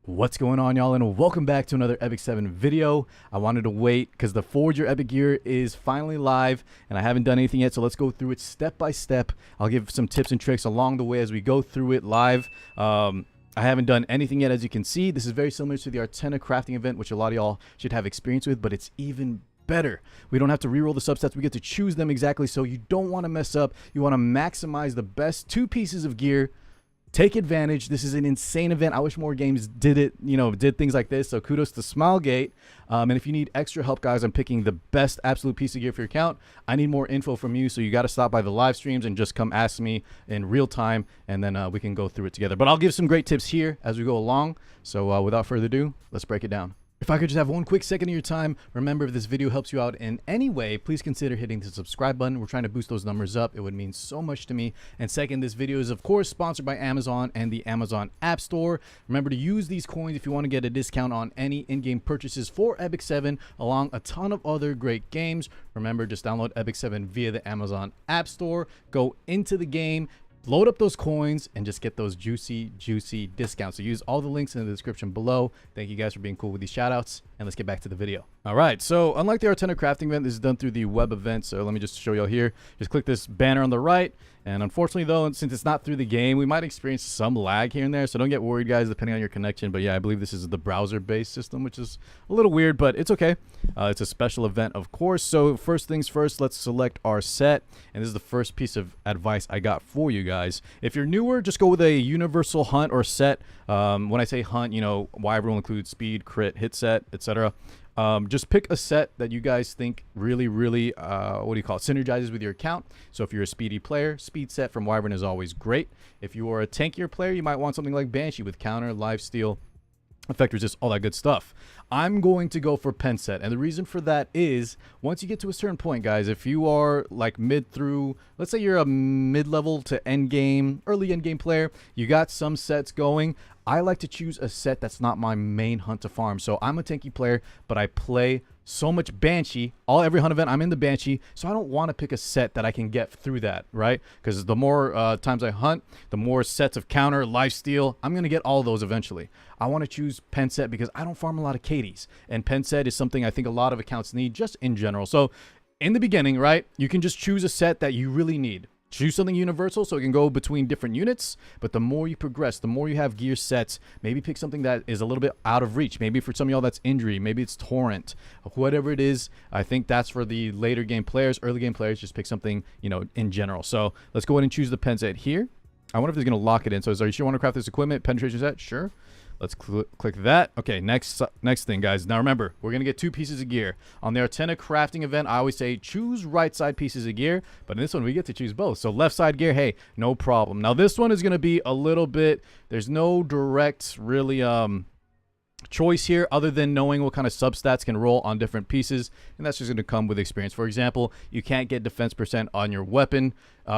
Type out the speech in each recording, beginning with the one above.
What's going on, y'all, and welcome back to another Epic 7 video. I wanted to wait because the Forge Your Epic gear is finally live and I haven't done anything yet, so let's go through it step by step. I'll give some tips and tricks along the way as we go through it live. I haven't done anything yet, as you can see. This is very similar to the Artena crafting event, which a lot of y'all should have experience with, but it's even better. We don't have to reroll the substats. We get to choose them exactly, so you don't want to mess up. You want to maximize the best two pieces of gear. Take advantage. This is an insane event. I wish more games did it, did things like this. So kudos to Smilegate. And if you need extra help, guys, on picking the best absolute piece of gear for your account, I need more info from you. So you got to stop by the live streams and just come ask me in real time, and then we can go through it together. But I'll give some great tips here as we go along. So without further ado, let's break it down. If I could just have one quick second of your time, remember, if this video helps you out in any way, please consider hitting the subscribe button. We're trying to boost those numbers up. It would mean so much to me. And second, this video is, of course, sponsored by Amazon and the Amazon Appstore. Remember to use these coins if you want to get a discount on any in-game purchases for Epic 7, along a ton of other great games. Remember, just download Epic 7 via the Amazon Appstore. Go into the game, load up those coins, and just get those juicy discounts. So use all the links in the description below. Thank you guys for being cool with these shout outs, and let's get back to the video. All right, so unlike the Artena crafting event, this is done through the web event. So let me just show y'all here. Just click this banner on the right, and unfortunately though, since it's not through the game, we might experience some lag here and there, so don't get worried, guys, depending on your connection. But yeah, I believe this is the browser based system, which is a little weird, but it's okay. It's a special event, of course. So first things first, let's select our set, and this is the first piece of advice I got for you guys. If you're newer, just go with a universal hunt or set. When I say hunt, Wyvern will include speed, crit, hit set, etc. Just pick a set that you guys think really synergizes with your account. So if you're a speedy player, speed set from Wyvern is always great. If you are a tankier player, you might want something like Banshee with counter, lifesteal, effect resist, all that good stuff. I'm going to go for pen set, and the reason for that is once you get to a certain point, guys, if you are like mid through, let's say you're a mid-level to end game, early end game player, you got some sets going. I like to choose a set that's not my main hunt to farm. So I'm a tanky player, but I play so much Banshee. Every hunt event, I'm in the Banshee, so I don't want to pick a set that I can get through that, right? Because the more times I hunt, the more sets of counter, lifesteal, I'm going to get all of those eventually. I want to choose pen set because I don't farm a lot of Katies, and pen set is something I think a lot of accounts need just in general. So in the beginning, right, you can just choose a set that you really need. Choose something universal so it can go between different units, but the more you progress, the more you have gear sets, maybe pick something that is a little bit out of reach. Maybe for some of y'all that's injury, maybe it's torrent, whatever it is. I think that's for the later game players. Early game players, just pick something, in general. So let's go ahead and choose the pen set here. I wonder if it's going to lock it in. So are you sure you want to craft this equipment? Penetration set? Sure. Let's click that. Okay, next thing, guys. Now remember, we're going to get two pieces of gear. On the Artena crafting event, I always say choose right side pieces of gear, but in this one, we get to choose both. So left side gear, hey, no problem. Now this one is going to be a little bit, there's no direct really choice here other than knowing what kind of substats can roll on different pieces, and that's just going to come with experience. For example, you can't get defense percent on your weapon.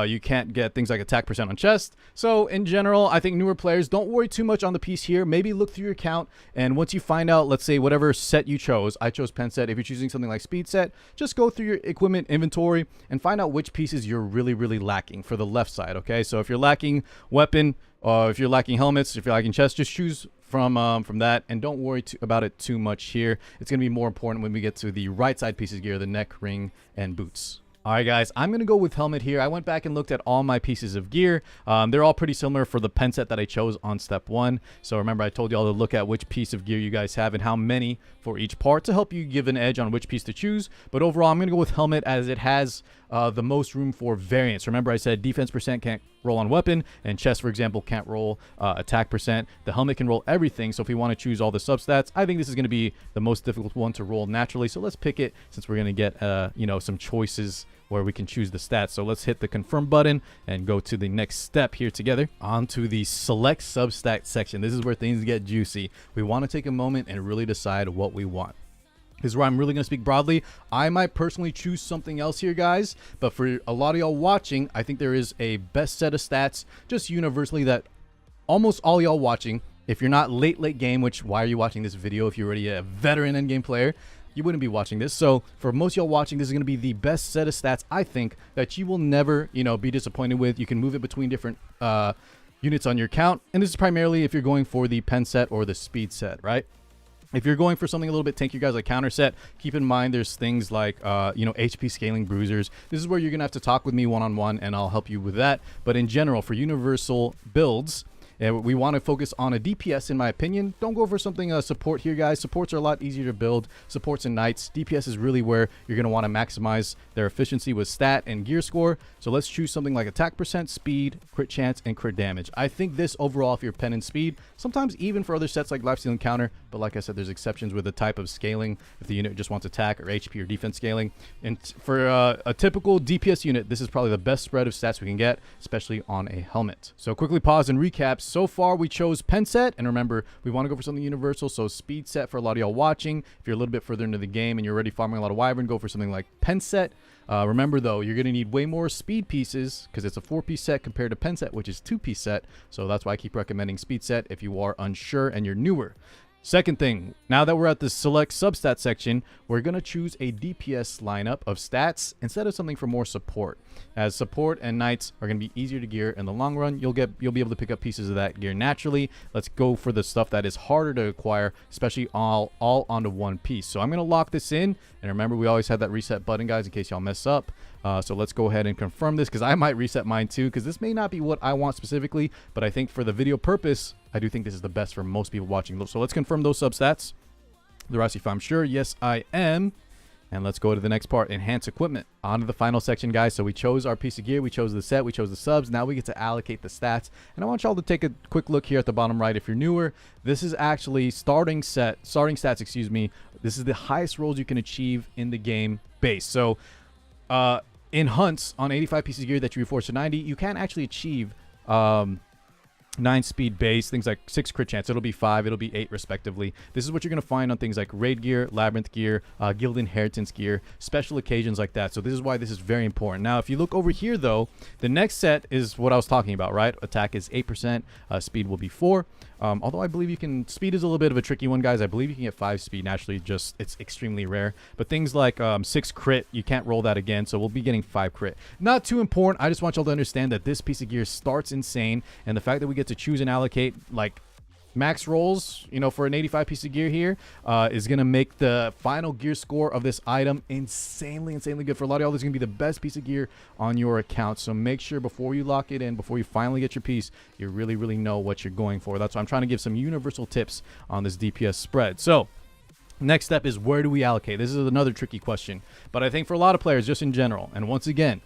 You can't get things like attack percent on chest. So in general, I think newer players, don't worry too much on the piece here. Maybe look through your account, and once you find out, let's say whatever set you chose, I chose pen set. If you're choosing something like speed set, just go through your equipment inventory and find out which pieces you're really lacking for the left side. Okay, so if you're lacking weapon, if you're lacking helmets, if you're lacking chest, just choose from that, and don't worry about it too much here. It's going to be more important when we get to the right side pieces of gear, the neck, ring, and boots. All right, guys, I'm going to go with helmet here. I went back and looked at all my pieces of gear. They're all pretty similar for the pen set that I chose on step 1. So remember, I told you all to look at which piece of gear you guys have and how many for each part to help you give an edge on which piece to choose. But overall, I'm going to go with helmet as it has the most room for variance. Remember, I said defense percent can't roll on weapon, and chest, for example, can't roll attack percent. The helmet can roll everything, so if we want to choose all the substats, I think this is going to be the most difficult one to roll naturally. So let's pick it, since we're going to get some choices where we can choose the stats. So let's hit the confirm button and go to the next step here together. On to the select substat section. This is where things get juicy. We want to take a moment and really decide what we want. This is where I'm really going to speak broadly. I might personally choose something else here, guys, but for a lot of y'all watching, I think there is a best set of stats just universally that almost all y'all watching, if you're not late game, which why are you watching this video if you're already a veteran endgame player, you wouldn't be watching this. So for most of y'all watching, this is going to be the best set of stats, I think, that you will never, be disappointed with. You can move it between different units on your count. And this is primarily if you're going for the pen set or the speed set, right? If you're going for something a little bit tankier, guys, like counter set, keep in mind there's things like, HP scaling bruisers. This is where you're going to have to talk with me one-on-one, and I'll help you with that. But in general, for universal builds, we want to focus on a DPS, in my opinion. Don't go for something support here, guys. Supports are a lot easier to build. Supports and knights. DPS is really where you're going to want to maximize their efficiency with stat and gear score. So let's choose something like attack percent, speed, crit chance, and crit damage. I think this overall, if you're pen and speed, sometimes even for other sets like lifesteal and counter, but like I said, there's exceptions with the type of scaling if the unit just wants attack or HP or defense scaling. And for a typical DPS unit, this is probably the best spread of stats we can get, especially on a helmet. So quickly pause and recap. So far, we chose pen set, and remember, we want to go for something universal, so speed set for a lot of y'all watching. If you're a little bit further into the game and you're already farming a lot of wyvern, go for something like pen set. Remember, though, you're going to need way more speed pieces because it's a 4-piece set compared to pen set, which is 2-piece set, so that's why I keep recommending speed set if you are unsure and you're newer. Second thing, now that we're at the select substat section, we're going to choose a DPS lineup of stats instead of something for more support. As support and knights are going to be easier to gear in the long run, you'll be able to pick up pieces of that gear naturally. Let's go for the stuff that is harder to acquire, especially all onto one piece. So I'm going to lock this in, and remember, we always have that reset button, guys, in case y'all mess up. So let's go ahead and confirm this, because I might reset mine too, because this may not be what I want specifically, but I think for the video purpose, I do think this is the best for most people watching. So let's confirm those substats. The rest, if I'm sure, yes, I am. And let's go to the next part, enhance equipment. On to the final section, guys. So we chose our piece of gear, we chose the set, we chose the subs. Now we get to allocate the stats. And I want y'all to take a quick look here at the bottom right. If you're newer, this is actually starting stats, excuse me. This is the highest rolls you can achieve in the game base. So in hunts on 85 pieces of gear that you reforce to 90, you can actually achieve 9 speed base, things like 6 crit chance. It'll be 5, it'll be 8 respectively. This is what you're going to find on things like raid gear, labyrinth gear, guild inheritance gear, special occasions like that. So this is why this is very important. Now if you look over here though, the next set is what I was talking about, right? Attack is 8%, speed will be 4. Although I believe you can, speed is a little bit of a tricky one, guys. I believe you can get 5 speed naturally, just it's extremely rare. But things like 6 crit, you can't roll that again, so we'll be getting 5 crit. Not too important. I just want y'all to understand that this piece of gear starts insane, and the fact that we get to choose and allocate like max rolls, for an 85 piece of gear here, is going to make the final gear score of this item insanely good. For a lot of y'all, this is going to be the best piece of gear on your account. So make sure before you lock it in, before you finally get your piece, you really know what you're going for. That's why I'm trying to give some universal tips on this DPS spread. So next step is, where do we allocate? This is another tricky question, but I think for a lot of players, just in general, and once again,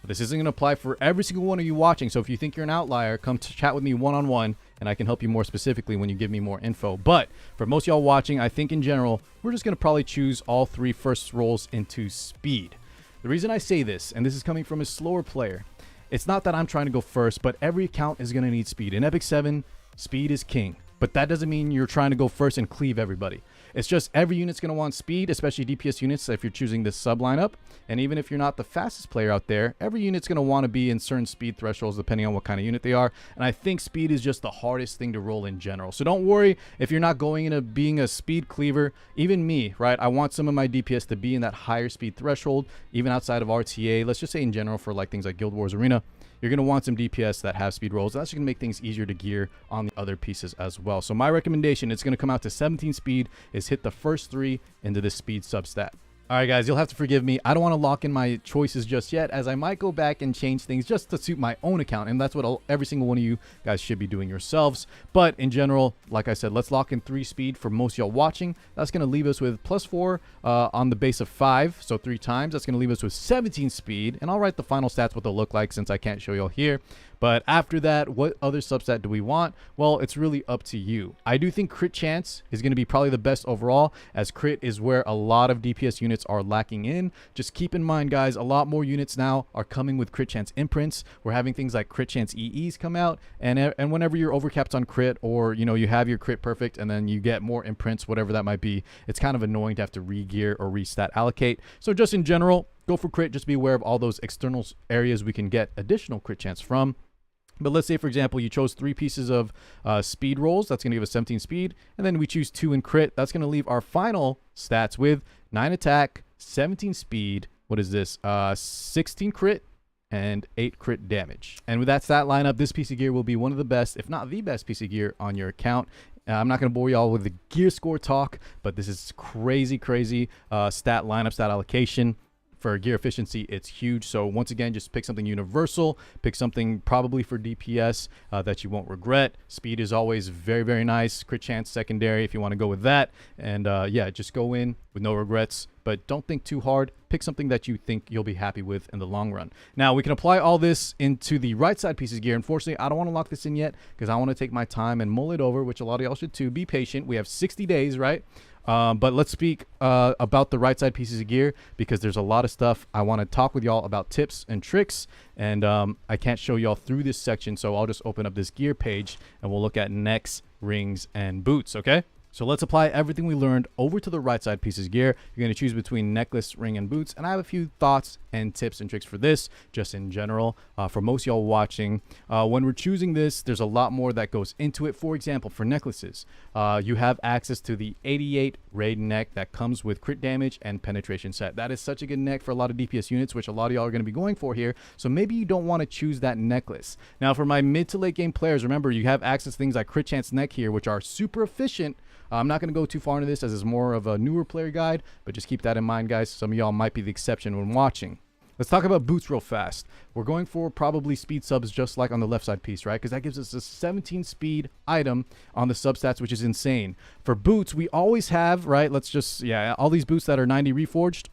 this isn't going to apply for every single one of you watching. So if you think you're an outlier, come to chat with me one-on-one, and I can help you more specifically when you give me more info. But for most of y'all watching, I think in general, we're just going to probably choose all 3 first rolls into speed. The reason I say this, and this is coming from a slower player, it's not that I'm trying to go first, but every account is going to need speed. In Epic 7, speed is king. But that doesn't mean you're trying to go first and cleave everybody. It's just every unit's going to want speed, especially DPS units if you're choosing this sub lineup. And even if you're not the fastest player out there, every unit's going to want to be in certain speed thresholds depending on what kind of unit they are. And I think speed is just the hardest thing to roll in general. So don't worry if you're not going into being a speed cleaver. Even me, right? I want some of my DPS to be in that higher speed threshold, even outside of RTA. Let's just say in general for like things like Guild Wars Arena. You're going to want some DPS that have speed rolls. That's going to make things easier to gear on the other pieces as well. So my recommendation, it's going to come out to 17 speed, is hit the first 3 into this speed substat. All right, guys, you'll have to forgive me. I don't want to lock in my choices just yet, as I might go back and change things just to suit my own account. And that's what every single one of you guys should be doing yourselves. But in general, like I said, let's lock in 3 speed for most of y'all watching. That's going to leave us with +4 on the base of 5. So 3 times. That's going to leave us with 17 speed. And I'll write the final stats what they'll look like since I can't show y'all here. But after that, what other substat do we want? Well, it's really up to you. I do think crit chance is going to be probably the best overall, as crit is where a lot of DPS units are lacking in. Just keep in mind, guys, a lot more units now are coming with crit chance imprints. We're having things like crit chance EEs come out, and whenever you're overcapped on crit, or you have your crit perfect and then you get more imprints, whatever that might be, it's kind of annoying to have to re-gear or restat allocate. So just in general, go for crit. Just be aware of all those external areas we can get additional crit chance from. But let's say, for example, you chose 3 pieces of speed rolls. That's going to give us 17 speed. And then we choose 2 in crit. That's going to leave our final stats with 9 attack, 17 speed. What is this? 16 crit and 8 crit damage. And with that stat lineup, this piece of gear will be one of the best, if not the best piece of gear on your account. I'm not going to bore y'all with the gear score talk, but this is crazy stat lineup, stat allocation. For gear efficiency, it's huge. So once again, just pick something universal, pick something probably for DPS that you won't regret. Speed is always very nice. Crit chance secondary if you want to go with that. And yeah, just go in with no regrets, but don't think too hard. Pick something that you think you'll be happy with in the long run. Now we can apply all this into the right side pieces of gear. Unfortunately, I don't want to lock this in yet because I want to take my time and mull it over, which a lot of y'all should too. Be patient. We have 60 days, right? But let's speak about the right side pieces of gear because there's a lot of stuff I want to talk with y'all about, tips and tricks, and I can't show y'all through this section, so I'll just open up this gear page and we'll look at necks, rings, and boots, okay? So let's apply everything we learned over to the right side pieces of gear. You're going to choose between necklace, ring, and boots. And I have a few thoughts and tips and tricks for this, just in general, for most of y'all watching. When we're choosing this, there's a lot more that goes into it. For example, for necklaces, you have access to the 88 raid neck that comes with crit damage and penetration set. That is such a good neck for a lot of DPS units, which a lot of y'all are going to be going for here. So maybe you don't want to choose that necklace. Now, for my mid to late game players, remember, you have access to things like crit chance neck here, which are super efficient. I'm not going to go too far into this as it's more of a newer player guide, but just keep that in mind, guys. Some of y'all might be the exception when watching. Let's talk about boots real fast. We're going for probably speed subs just like on the left side piece, right? Because that gives us a 17 speed item on the substats, which is insane. For boots, we always have, right? Let's just, yeah, all these boots that are 90 reforged,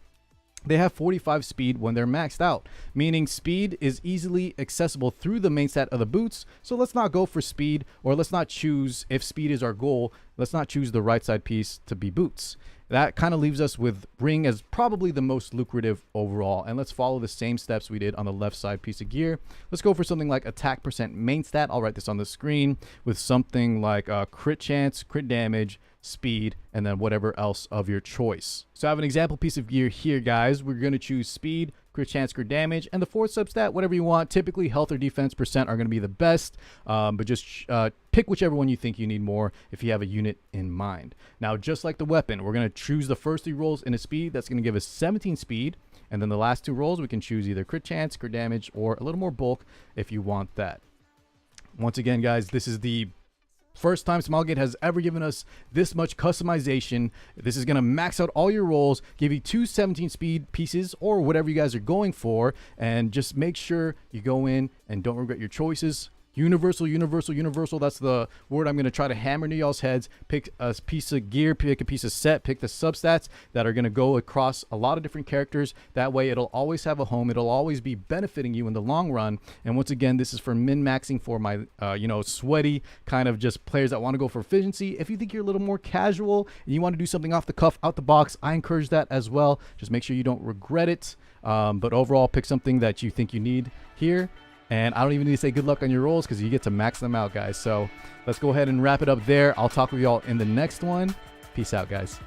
they have 45 speed when they're maxed out, meaning speed is easily accessible through the main stat of the boots. So let's not go for speed, or let's not choose, if speed is our goal, let's not choose the right side piece to be boots. That kind of leaves us with ring as probably the most lucrative overall. And let's follow the same steps we did on the left side piece of gear. Let's go for something like attack percent main stat. I'll write this on the screen with something like crit chance, crit damage, speed, and then whatever else of your choice. So I have an example piece of gear here, guys. We're going to choose speed, crit chance, crit damage, and the fourth substat, whatever you want. Typically health or defense percent are going to be the best, but just pick whichever one you think you need more if you have a unit in mind. Now, just like the weapon, we're going to choose the first 3 rolls in a speed. That's going to give us 17 speed, and then the last 2 rolls we can choose either crit chance, crit damage, or a little more bulk if you want that. Once again, guys, this is the first time Smilegate has ever given us this much customization. This is going to max out all your rolls, give you 2 17 speed pieces or whatever you guys are going for, and just make sure you go in and don't regret your choices. Universal, universal, universal. That's the word I'm going to try to hammer into y'all's heads. Pick a piece of gear, pick a piece of set, pick the substats that are going to go across a lot of different characters. That way it'll always have a home. It'll always be benefiting you in the long run. And once again, this is for min-maxing for my, sweaty kind of just players that want to go for efficiency. If you think you're a little more casual and you want to do something off the cuff, out the box, I encourage that as well. Just make sure you don't regret it. But overall, pick something that you think you need here. And I don't even need to say good luck on your rolls because you get to max them out, guys. So let's go ahead and wrap it up there. I'll talk with y'all in the next one. Peace out, guys.